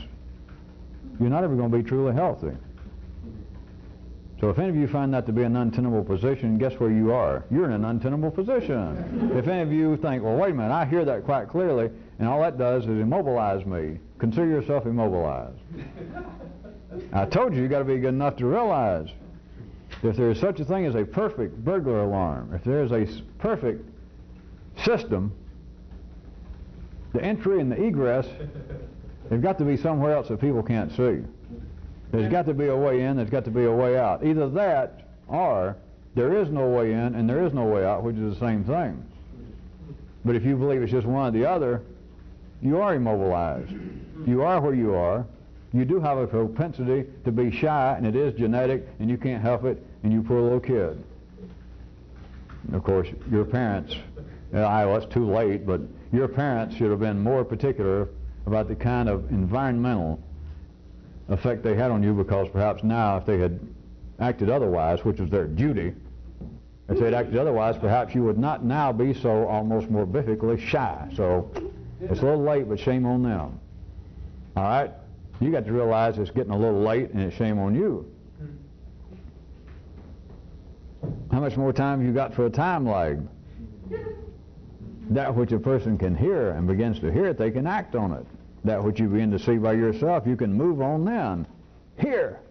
you're not ever going to be truly healthy. So if any of you find that to be an untenable position, guess where you are? You're in an untenable position. If any of you think, well, wait a minute, I hear that quite clearly, and all that does is immobilize me, consider yourself immobilized. I told you, you got to be good enough to realize if there is such a thing as a perfect burglar alarm, if there is a perfect system, the entry and the egress, they've got to be somewhere else that people can't see. There's got to be a way in, there's got to be a way out. Either that, or there is no way in and there is no way out, which is the same thing. But if you believe it's just one or the other, you are immobilized. You are where you are. You do have a propensity to be shy, and it is genetic, and you can't help it, and you poor little kid. And of course, your parents, well, it's too late, but your parents should have been more particular about the kind of environmental effect they had on you, because perhaps now if they had acted otherwise, which was their duty, if they had acted otherwise, perhaps you would not now be so almost morbifically shy. So it's a little late, but shame on them. All right? You got to realize it's getting a little late, and it's shame on you. How much more time have you got for a time lag? That which a person can hear and begins to hear it, they can act on it. That which you begin to see by yourself, you can move on then. Here.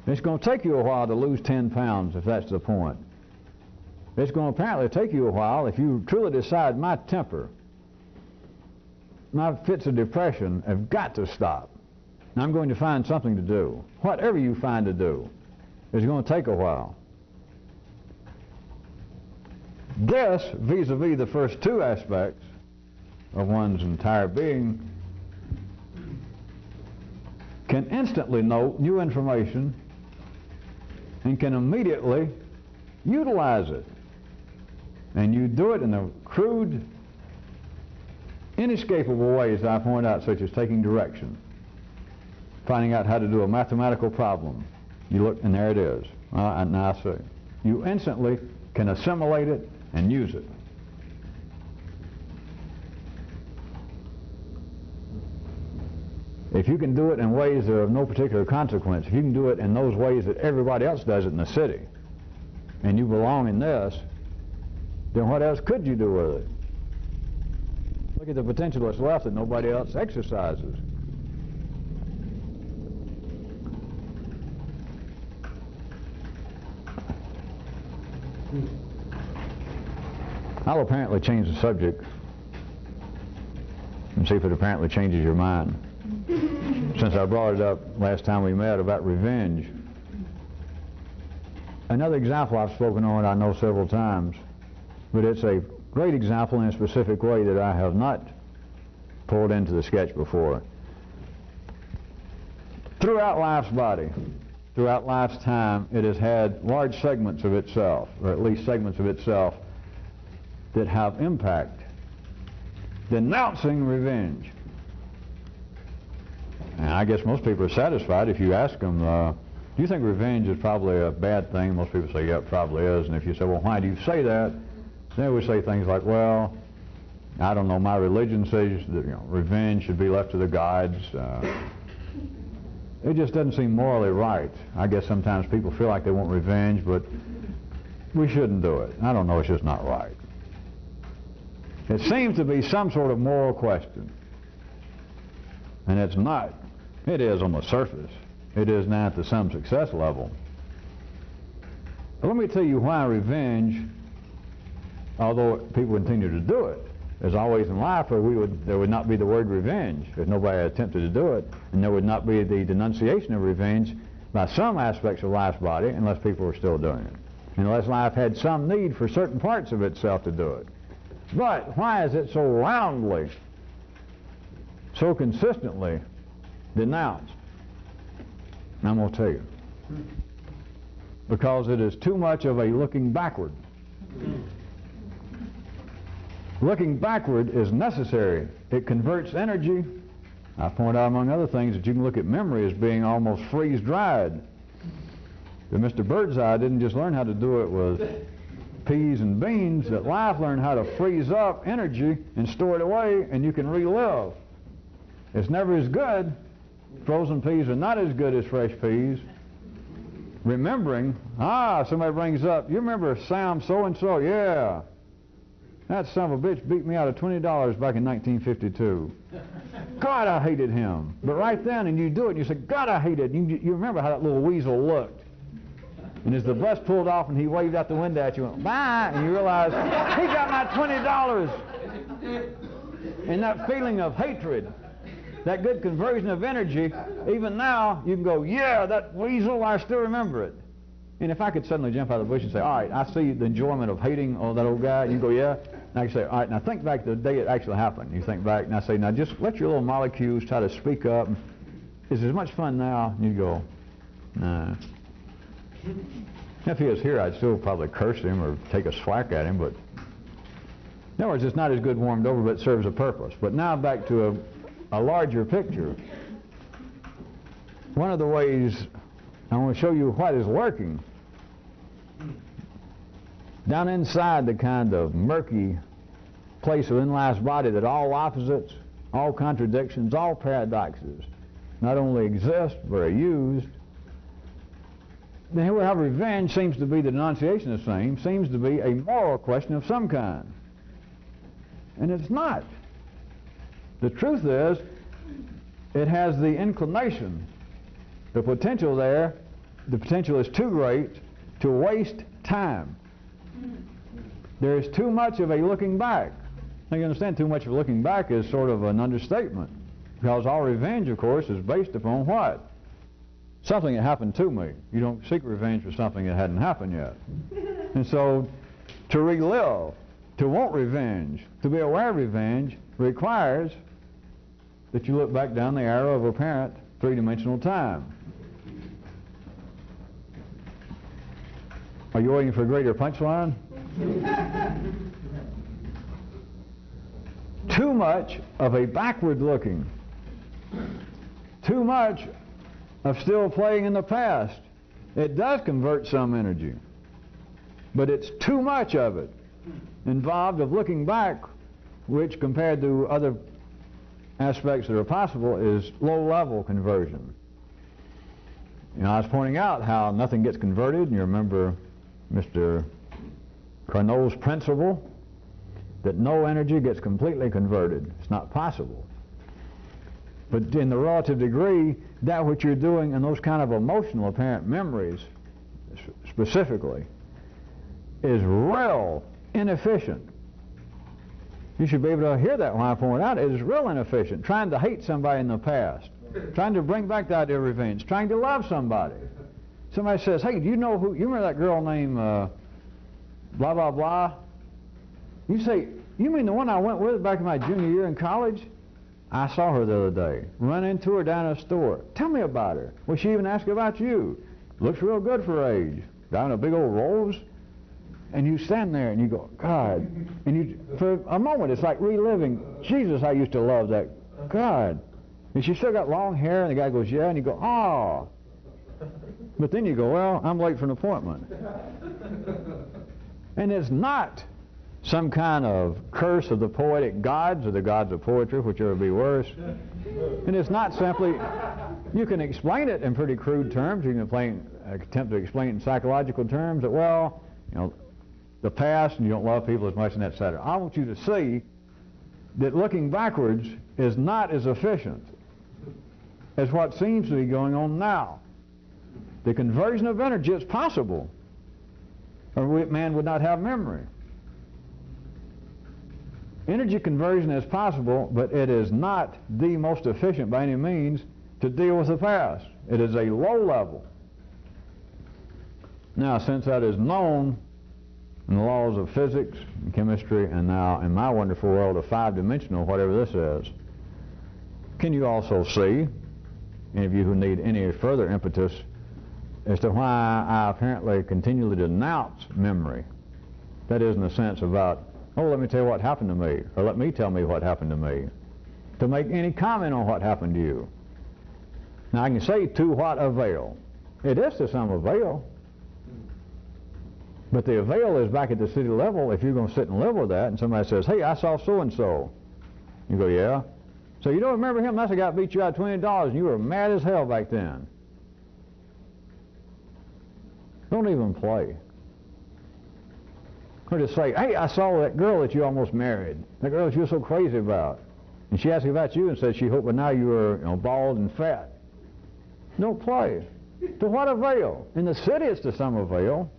It's going to take you a while to lose 10 pounds, if that's the point. It's going to apparently take you a while if you truly decide my temper, my fits of depression have got to stop. And I'm going to find something to do. Whatever you find to do, it's going to take a while. This, vis-a-vis the first two aspects of one's entire being, can instantly note new information and can immediately utilize it. And you do it in the crude, inescapable ways I point out, such as taking direction, finding out how to do a mathematical problem. You look, and there it is. And now I see. You instantly can assimilate it and use it. If you can do it in ways that are of no particular consequence, if you can do it in those ways that everybody else does it in the city, and you belong in this, then what else could you do with it? Look at the potential that's left that nobody else exercises. I'll apparently change the subject and see if it apparently changes your mind. Since I brought it up last time we met about revenge. Another example I've spoken on, I know, several times, but it's a great example in a specific way that I have not pulled into the sketch before. Throughout life's body, throughout life's time, it has had large segments of itself, or at least segments of itself, that have impact, denouncing revenge. And I guess most people are satisfied if you ask them, do you think revenge is probably a bad thing? Most people say, yeah, it probably is. And if you say, well, why do you say that? They would say things like, well, I don't know, my religion says that, you know, revenge should be left to the gods. It just doesn't seem morally right. I guess sometimes people feel like they want revenge, but we shouldn't do it. I don't know, it's just not right. It seems to be some sort of moral question. And it's not. It is on the surface. It is not at the some success level. But let me tell you why revenge, although people continue to do it, as always in life, there would not be the word revenge if nobody attempted to do it, and there would not be the denunciation of revenge by some aspects of life's body unless people were still doing it, unless life had some need for certain parts of itself to do it. But why is it so roundly, so consistently denounced? And I'm going to tell you. Because it is too much of a looking backward. Looking backward is necessary. It converts energy. I point out, among other things, that you can look at memory as being almost freeze-dried. But Mr. Birdseye didn't just learn how to do it with peas and beans, that life learned how to freeze up energy and store it away, and you can relive. It's never as good. Frozen peas are not as good as fresh peas. Remembering, somebody brings up, you remember Sam so-and-so? Yeah. That son of a bitch beat me out of $20 back in 1952. God, I hated him. But right then, and you do it, and you say, God, I hate it. You remember how that little weasel looked. And as the bus pulled off and he waved out the window at you, went, bye, and you realize, he got my $20. And that feeling of hatred, that good conversion of energy, even now, you can go, yeah, that weasel, I still remember it. And if I could suddenly jump out of the bush and say, all right, I see the enjoyment of hating that old guy, you go, yeah. And I can say, all right, now think back to the day it actually happened. You think back, and I say, now just let your little molecules try to speak up. Is it as much fun now? And you go, nah. If he was here, I'd still probably curse him or take a swack at him, but in other words, it's not as good warmed over, but it serves a purpose. But now back to a larger picture. One of the ways I want to show you what is lurking down inside the kind of murky place within life's body that all opposites, all contradictions, all paradoxes not only exist but are used. Then here we have revenge seems to be the denunciation of the same, seems to be a moral question of some kind. And it's not. The truth is, it has the inclination, the potential there, the potential is too great to waste time. There is too much of a looking back. Now you understand, too much of a looking back is sort of an understatement, because all revenge, of course, is based upon what? Something that happened to me. You don't seek revenge for something that hadn't happened yet. And so, to relive, to want revenge, to be aware of revenge, requires that you look back down the arrow of apparent three-dimensional time. Are you waiting for a greater punchline? Too much of a backward looking, too much of still playing in the past. It does convert some energy, but it's too much of it involved of looking back, which compared to other aspects that are possible is low-level conversion. You know, I was pointing out how nothing gets converted, and you remember Mr. Carnot's principle that no energy gets completely converted. It's not possible. But in the relative degree, that which you're doing in those kind of emotional apparent memories specifically is real inefficient. You should be able to hear that when I point out it is real inefficient. Trying to hate somebody in the past, trying to bring back the idea of revenge, trying to love somebody. Somebody says, hey, do you know who, you remember that girl named blah, blah, blah? You say, you mean the one I went with back in my junior year in college? I saw her the other day. Run into her down at a store. Tell me about her. Well, she even asked about you. Looks real good for her age. Down a big old rose. And you stand there and you go, God. And you, for a moment, it's like reliving. Jesus, I used to love that. God. And she still got long hair, and the guy goes, yeah. And you go, oh. But then you go, well, I'm late for an appointment. And it's not some kind of curse of the poetic gods or the gods of poetry, whichever would be worse. And it's not simply, you can explain it in pretty crude terms. You can attempt to explain it in psychological terms that, well, you know, the past and you don't love people as much and etc. I want you to see that looking backwards is not as efficient as what seems to be going on now. The conversion of energy is possible, or man would not have memory. Energy conversion is possible, but it is not the most efficient by any means to deal with the past. It is a low level. Now, since that is known in the laws of physics and chemistry, and now in my wonderful world of five-dimensional, whatever this is, can you also see, any of you who need any further impetus, as to why I apparently continually denounce memory? That is, in the sense about, oh, let me tell you what happened to me, or let me tell me what happened to me, to make any comment on what happened to you. Now, I can say, to what avail? It is to some avail. But the avail is back at the city level. If you're going to sit and live with that, and somebody says, hey, I saw so-and-so. You go, yeah? So you don't remember him? That's the guy beat you out $20, and you were mad as hell back then. Don't even play. Or just say, hey, I saw that girl that you almost married. That girl that you were so crazy about. And she asked about you and said she hoped by now you were, you know, bald and fat. Don't play. To what avail? In the city it's to some avail.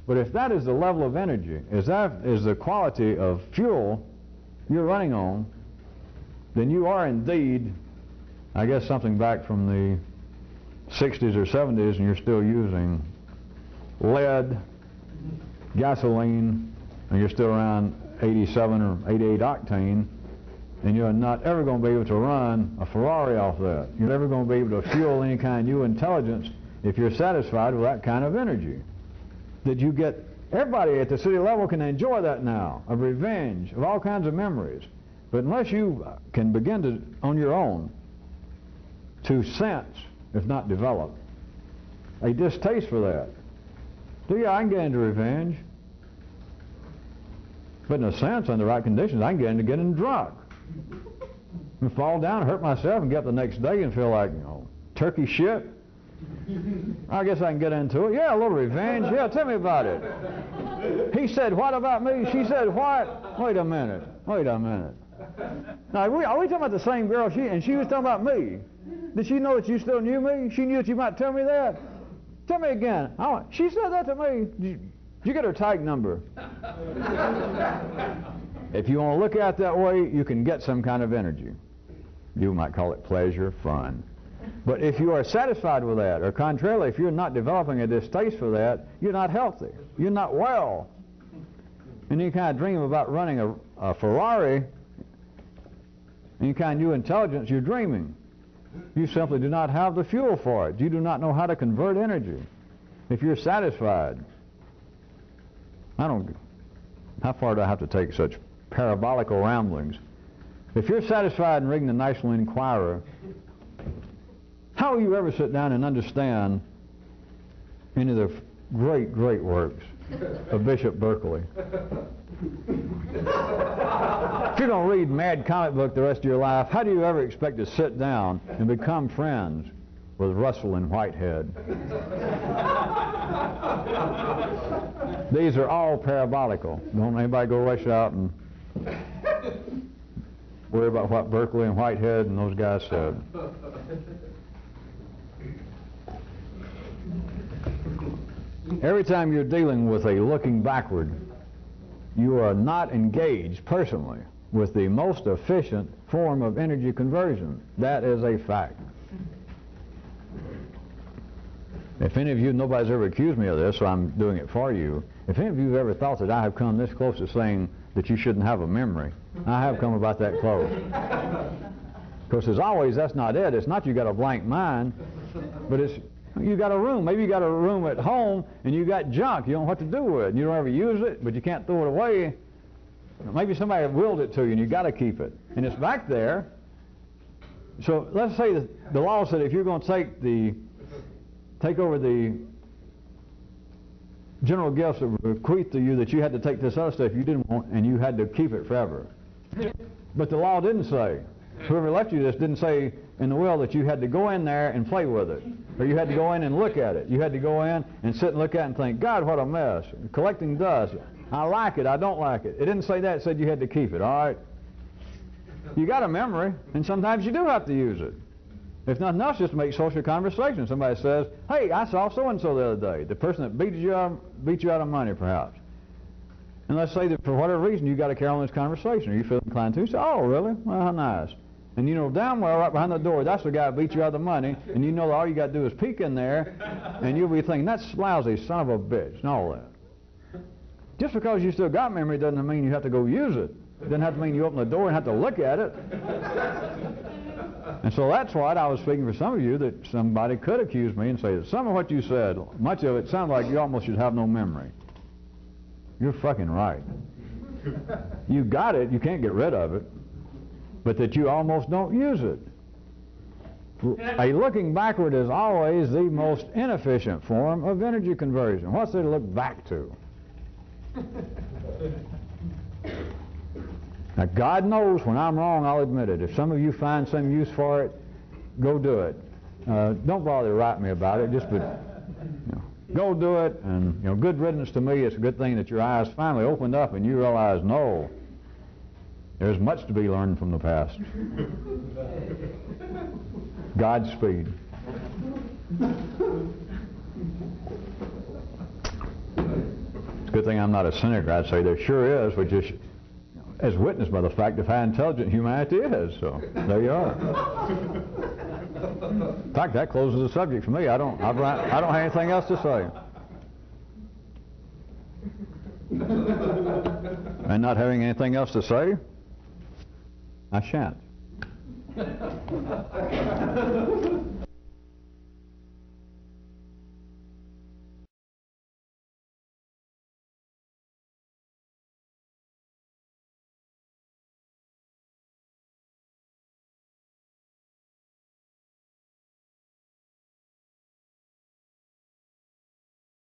But if that is the level of energy, if that is the quality of fuel you're running on, then you are indeed, I guess, something back from the 60s or 70s, and you're still using lead, gasoline, and you're still around 87 or 88 octane, and you're not ever going to be able to run a Ferrari off that. You're never going to be able to fuel any kind of new intelligence if you're satisfied with that kind of energy. That you get, everybody at the city level can enjoy that now, of revenge, of all kinds of memories. But unless you can begin to, on your own, to sense, if not develop, a distaste for that, yeah, I can get into revenge. But in a sense, under the right conditions, I can get into getting drunk. And fall down, hurt myself, and get up the next day and feel like, you know, turkey shit. I guess I can get into it. Yeah, a little revenge. Yeah, tell me about it. He said, what about me? She said, what? Wait a minute. Now, are we talking about the same girl? And she was talking about me. Did she know that you still knew me? She knew that you might tell me that? Tell me again. She said that to me. Did you get her tag number? If you want to look at it that way, you can get some kind of energy. You might call it pleasure, fun. But if you are satisfied with that, or contrarily, if you're not developing a distaste for that, you're not healthy. You're not well. And you kind of dream about running a Ferrari, any kind of new intelligence, you're dreaming. You simply do not have the fuel for it. You do not know how to convert energy. If you're satisfied, how far do I have to take such parabolical ramblings? If you're satisfied in reading the National Enquirer, how will you ever sit down and understand any of the great, great works of Bishop Berkeley? If you're going to read Mad Comic Book the rest of your life, how do you ever expect to sit down and become friends with Russell and Whitehead? These are all parabolical. Don't anybody go rush out and worry about what Berkeley and Whitehead and those guys said. Every time you're dealing with a looking backward, you are not engaged personally with the most efficient form of energy conversion. That is a fact. If any of you, nobody's ever accused me of this, so I'm doing it for you. If any of you have ever thought that I have come this close to saying that you shouldn't have a memory, I have come about that close. Because as always, that's not it. It's not you got a blank mind, but it's you got a room. Maybe you got a room at home and you got junk. You don't know what to do with it. You don't ever use it, but you can't throw it away. Maybe somebody willed it to you and you got to keep it. And it's back there. So let's say that the law said if you're going to take over the general gifts that were bequeathed to you, that you had to take this other stuff you didn't want and you had to keep it forever. But the law didn't say. Whoever left you this didn't say in the will that you had to go in there and play with it, or you had to go in and look at it. You had to go in and sit and look at it and think, God, what a mess. Collecting dust. I like it. I don't like it. It didn't say that. It said you had to keep it. All right? You got a memory, and sometimes you do have to use it. If nothing else, just to make social conversation. Somebody says, hey, I saw so-and-so the other day. The person that beat you out of money, perhaps. And let's say that for whatever reason you got to carry on this conversation, or you feel inclined to. Say, oh, really? Well, how nice. And you know damn well right behind the door, that's the guy that beat you out of the money, and you know that all you got to do is peek in there, and you'll be thinking, that's lousy son of a bitch, and all that. Just because you still got memory doesn't mean you have to go use it. It doesn't have to mean you open the door and have to look at it. And so that's what I was speaking for some of you, that somebody could accuse me and say that some of what you said, much of it sounded like you almost should have no memory. You're fucking right. You got it, you can't get rid of it, but that you almost don't use it. A looking backward is always the most inefficient form of energy conversion. What's there to look back to? Now, God knows when I'm wrong, I'll admit it. If some of you find some use for it, go do it. Don't bother to write me about it. Just go do it, and good riddance to me. It's a good thing that your eyes finally opened up and you realize, no, there's much to be learned from the past. Godspeed. It's a good thing I'm not a cynic. I'd say there sure is, which is as witnessed by the fact of how intelligent humanity is. So there you are. In fact, that closes the subject for me. I don't have anything else to say. And not having anything else to say, I shan't.